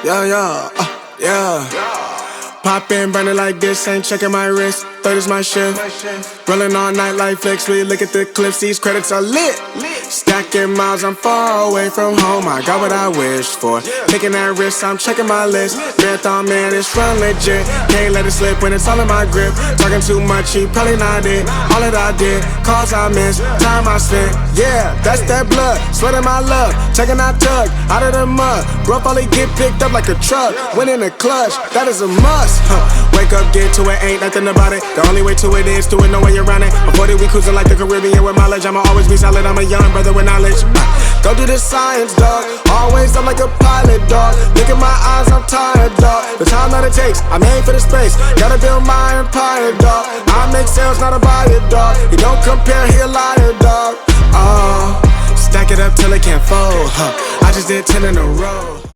Yeah. Pop in, burning like this, ain't checking my wrist. Third is my shift. Rolling all night like flicks. We look at the clips, these credits are lit. Stacking miles, I'm far away from home. I got what I wished for. Taking that risk, I'm checking my list. Marathon man, it's run legit. Can't let it slip when it's all in my grip. Talking too much, he probably not it. All that I did, calls I missed, time I spent. Yeah, that's that blood, sweating my love. Checking that tug, out of the mud. Bro, probably get picked up like a truck. Win in the clutch, that is a must. Wake up, get to it, ain't nothing about it. The only way to it is to it, no way around it. Before that we cruising like the Caribbean with mileage. I'ma always be solid, I'm a young brother with knowledge. Go do the science, dog. Always up like a pilot, dog. Look at my eyes, I'm tired, dog. The time that it takes, I'm aiming for the space. Gotta build my empire, dog. I make sales, not a buyer, dog. You don't compare, he a liar, dog. Oh, stack it up till it can't fold. I just did 10 in a row.